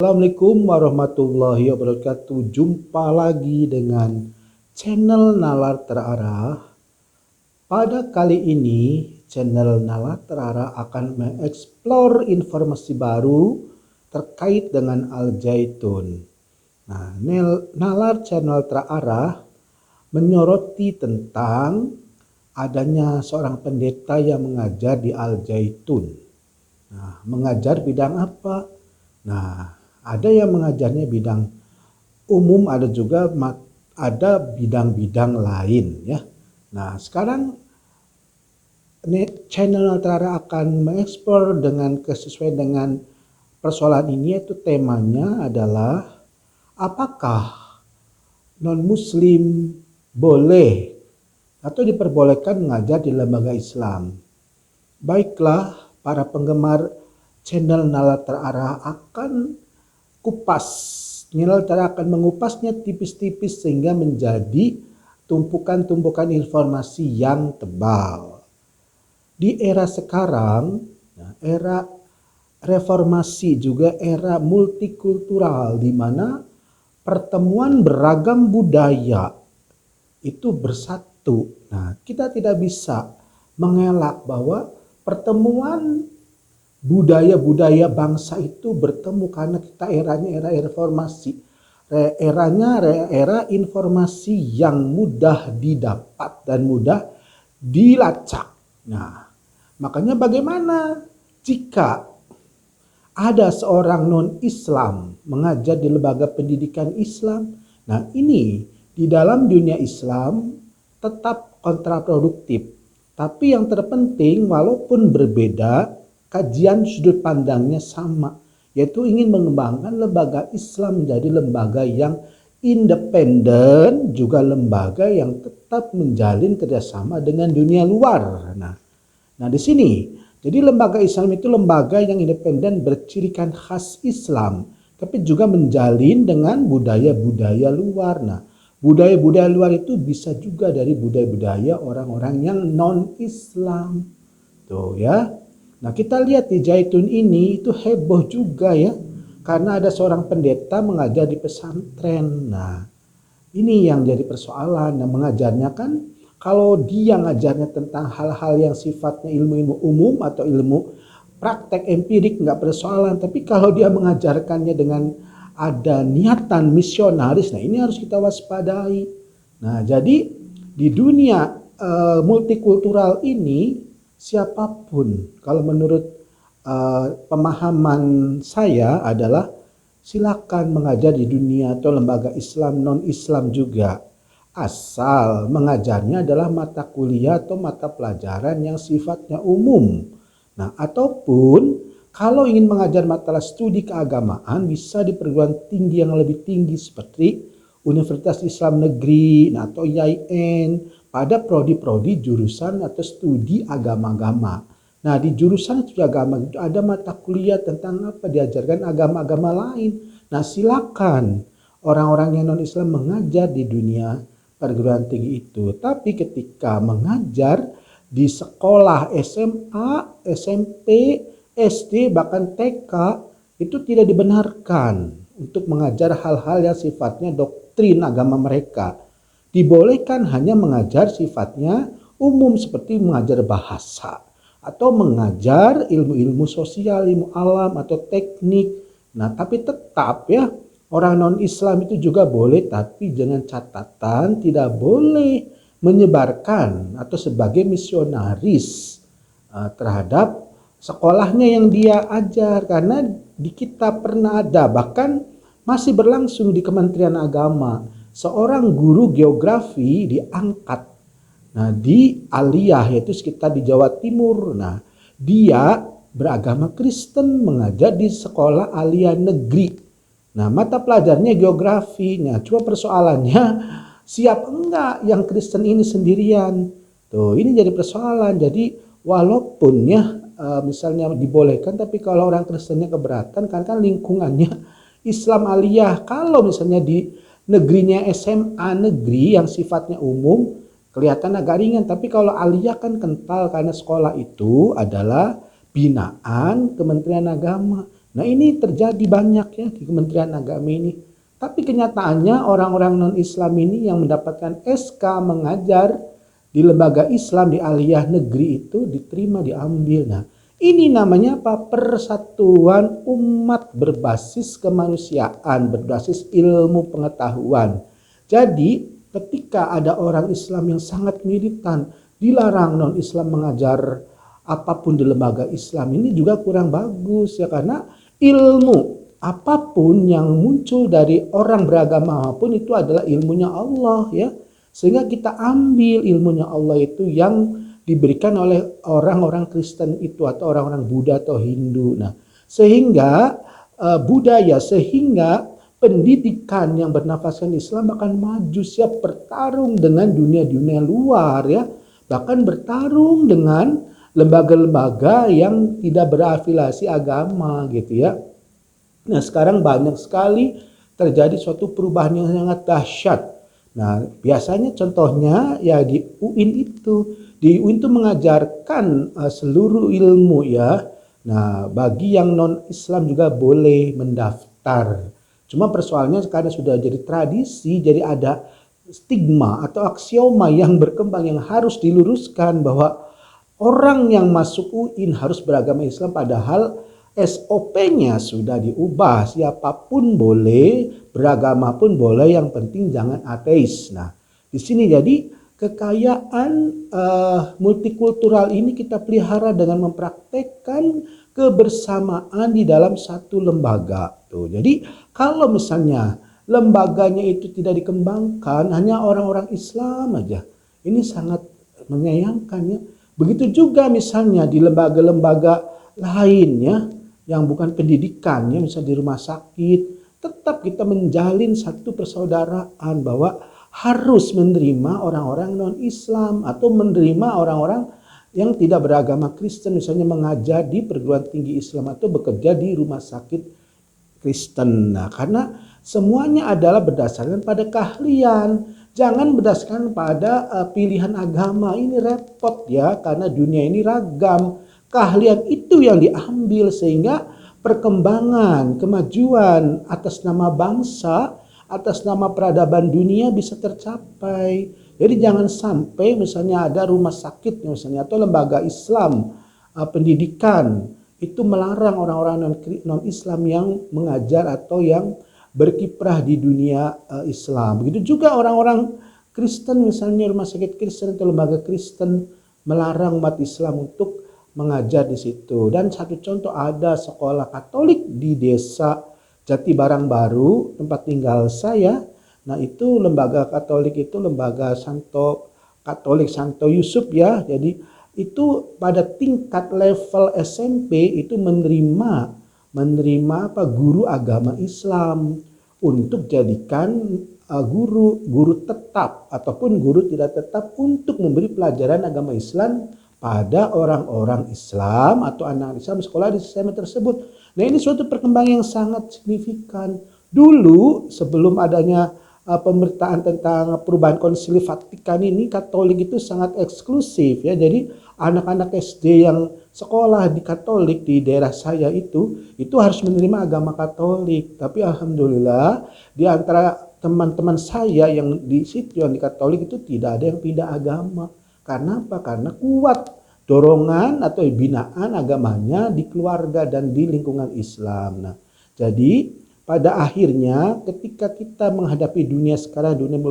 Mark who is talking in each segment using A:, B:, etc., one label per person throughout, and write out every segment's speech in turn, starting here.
A: Assalamualaikum warahmatullahi wabarakatuh. Jumpa lagi dengan channel Nalar Terarah. Pada kali ini, channel Nalar Terarah akan mengeksplor informasi baru terkait dengan Al-Zaitun. Nah, Nalar Channel Terarah menyoroti tentang adanya seorang pendeta yang mengajar di Al-Zaitun. Nah, mengajar bidang apa? Nah, ada yang mengajarnya bidang umum, ada juga ada bidang-bidang lain ya. Nah, sekarang channel Terarah akan mengeksplor sesuai dengan persoalan ini, yaitu temanya adalah apakah non-muslim boleh atau diperbolehkan mengajar di lembaga Islam. Baiklah, para penggemar channel Nalar Terarah Channel Terarah akan mengupasnya tipis-tipis sehingga menjadi tumpukan-tumpukan informasi yang tebal. Di era sekarang, era reformasi juga era multikultural, di mana pertemuan beragam budaya itu bersatu. Nah, kita tidak bisa mengelak bahwa pertemuan budaya-budaya bangsa itu bertemu karena kita eranya era reformasi. Eranya era informasi yang mudah didapat dan mudah dilacak. Nah, makanya bagaimana jika ada seorang non-Islam mengajar di lembaga pendidikan Islam? Nah, ini di dalam dunia Islam tetap kontraproduktif. Tapi yang terpenting, walaupun berbeda, kajian sudut pandangnya sama, yaitu ingin mengembangkan lembaga Islam menjadi lembaga yang independen, juga lembaga yang tetap menjalin kerjasama dengan dunia luar. Nah di sini, jadi lembaga Islam itu lembaga yang independen bercirikan khas Islam, tapi juga menjalin dengan budaya-budaya luar. Nah, budaya-budaya luar itu bisa juga dari budaya-budaya orang-orang yang non-Islam. Tuh ya. Nah, kita lihat di Zaitun ini itu heboh juga ya. Karena ada seorang pendeta mengajar di pesantren. Nah, ini yang jadi persoalan. Nah, mengajarnya kan kalau dia ngajarnya tentang hal-hal yang sifatnya ilmu-ilmu umum atau ilmu praktek empirik nggak persoalan. Tapi kalau dia mengajarkannya dengan ada niatan misionaris, nah ini harus kita waspadai. Nah, jadi di dunia multikultural ini, siapapun, kalau menurut pemahaman saya adalah silakan mengajar di dunia atau lembaga Islam, non-Islam juga. Asal mengajarnya adalah mata kuliah atau mata pelajaran yang sifatnya umum. Nah, ataupun kalau ingin mengajar mata studi keagamaan bisa di perguruan tinggi yang lebih tinggi seperti Universitas Islam Negeri atau IAIN, pada prodi-prodi jurusan atau studi agama-agama. Nah, di jurusan studi agama itu ada mata kuliah tentang apa, diajarkan agama-agama lain. Nah, silakan orang-orang yang non-Islam mengajar di dunia perguruan tinggi itu. Tapi ketika mengajar di sekolah SMA, SMP, SD, bahkan TK, itu tidak dibenarkan untuk mengajar hal-hal yang sifatnya doktrin agama mereka. Dibolehkan hanya mengajar sifatnya umum seperti mengajar bahasa atau mengajar ilmu-ilmu sosial, ilmu alam atau teknik. Nah, tapi tetap ya orang non-Islam itu juga boleh, tapi dengan catatan tidak boleh menyebarkan atau sebagai misionaris terhadap sekolahnya yang dia ajar, karena di kita pernah ada, bahkan masih berlangsung di Kementerian Agama, seorang guru geografi diangkat di Aliyah, yaitu sekitar di Jawa Timur. Nah, dia beragama Kristen mengajar di sekolah Aliyah negeri. Nah, mata pelajarnya geografi. Nah, cuma persoalannya siap enggak yang Kristen ini sendirian. Tuh, ini jadi persoalan. Jadi walaupun ya misalnya dibolehkan, tapi kalau orang Kristennya keberatan kan lingkungannya Islam Aliyah. Kalau misalnya di negerinya SMA negeri yang sifatnya umum, kelihatan agak ringan. Tapi kalau Aliyah kan kental karena sekolah itu adalah binaan Kementerian Agama. Nah ini terjadi banyak ya di Kementerian Agama ini. Tapi kenyataannya orang-orang non-Islam ini yang mendapatkan SK mengajar di lembaga Islam di aliyah negeri itu diterima, diambil. Nah ini namanya apa? Persatuan umat berbasis kemanusiaan, berbasis ilmu pengetahuan. Jadi ketika ada orang Islam yang sangat militan, dilarang non-Islam mengajar apapun di lembaga Islam, ini juga kurang bagus ya, karena ilmu apapun yang muncul dari orang beragama apapun itu adalah ilmunya Allah ya. Sehingga kita ambil ilmunya Allah itu yang diberikan oleh orang-orang Kristen itu atau orang-orang Buddha atau Hindu. Nah, sehingga budaya, sehingga pendidikan yang bernafaskan Islam akan maju, siap bertarung dengan dunia-dunia luar ya. Bahkan bertarung dengan lembaga-lembaga yang tidak berafiliasi agama gitu ya. Nah sekarang banyak sekali terjadi suatu perubahan yang sangat dahsyat. Nah biasanya contohnya ya di UIN itu. Di UIN itu mengajarkan seluruh ilmu ya. Nah bagi yang non-Islam juga boleh mendaftar. Cuma persoalannya karena sudah jadi tradisi, jadi ada stigma atau aksioma yang berkembang yang harus diluruskan bahwa orang yang masuk UIN harus beragama Islam, padahal SOP-nya sudah diubah. Siapapun boleh, beragama pun boleh, yang penting jangan ateis. Nah, di sini jadi kekayaan multikultural ini kita pelihara dengan mempraktekkan kebersamaan di dalam satu lembaga. Tuh. Jadi kalau misalnya lembaganya itu tidak dikembangkan, hanya orang-orang Islam aja, ini sangat menyayangkan ya. Begitu juga misalnya di lembaga-lembaga lainnya yang bukan pendidikan ya, misalnya di rumah sakit, tetap kita menjalin satu persaudaraan bahwa harus menerima orang-orang non-Islam atau menerima orang-orang yang tidak beragama Kristen, misalnya mengajar di perguruan tinggi Islam atau bekerja di rumah sakit Kristen. Nah, karena semuanya adalah berdasarkan pada keahlian. Jangan berdasarkan pada pilihan agama. Ini repot ya, karena dunia ini ragam. Keahlian itu yang diambil sehingga perkembangan, kemajuan atas nama bangsa, atas nama peradaban dunia bisa tercapai. Jadi jangan sampai misalnya ada rumah sakit misalnya atau lembaga Islam pendidikan itu melarang orang-orang non-Islam yang mengajar atau yang berkiprah di dunia Islam. Begitu juga orang-orang Kristen, misalnya rumah sakit Kristen atau lembaga Kristen melarang umat Islam untuk mengajar di situ. Dan satu contoh, ada sekolah Katolik di desa Jati Barang Baru, tempat tinggal saya. Nah itu lembaga Katolik itu lembaga Santo Katolik Santo Yusuf ya. Jadi itu pada tingkat level SMP itu menerima guru agama Islam untuk jadikan guru tetap ataupun guru tidak tetap untuk memberi pelajaran agama Islam pada orang-orang Islam atau anak Islam sekolah di SMA tersebut. Nah ini suatu perkembangan yang sangat signifikan. Dulu sebelum adanya pemberitaan tentang perubahan Konsili Vatikan ini, Katolik itu sangat eksklusif ya. Jadi anak-anak SD yang sekolah di Katolik di daerah saya itu harus menerima agama Katolik. Tapi alhamdulillah di antara teman-teman saya yang di situ yang di Katolik itu tidak ada yang pindah agama. Karena apa? Karena kuat dorongan atau binaan agamanya di keluarga dan di lingkungan Islam. Nah, jadi pada akhirnya ketika kita menghadapi dunia sekarang, dunia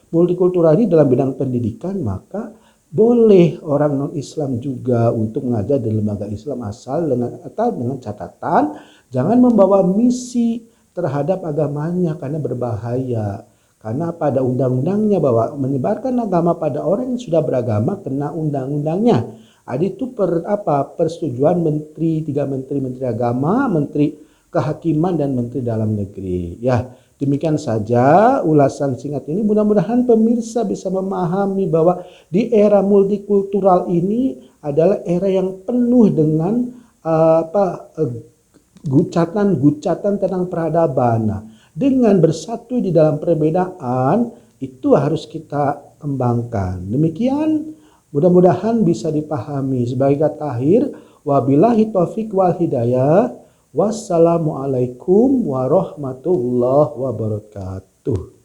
A: multikultural ini dalam bidang pendidikan, maka boleh orang non-Islam juga untuk mengajar di lembaga Islam asal dengan catatan jangan membawa misi terhadap agamanya karena berbahaya. Karena pada undang-undangnya bahwa menyebarkan agama pada orang yang sudah beragama kena undang-undangnya. Ada itu persetujuan tiga menteri agama, menteri kehakiman dan menteri dalam negeri. Ya, demikian saja ulasan singkat ini. Mudah-mudahan pemirsa bisa memahami bahwa di era multikultural ini adalah era yang penuh dengan gucatan tentang peradaban. Nah, dengan bersatu di dalam perbedaan itu harus kita kembangkan. Demikian, mudah-mudahan bisa dipahami. Sebagai kata akhir, wabillahi taufiq wal hidayah. Wassalamualaikum warahmatullahi wabarakatuh.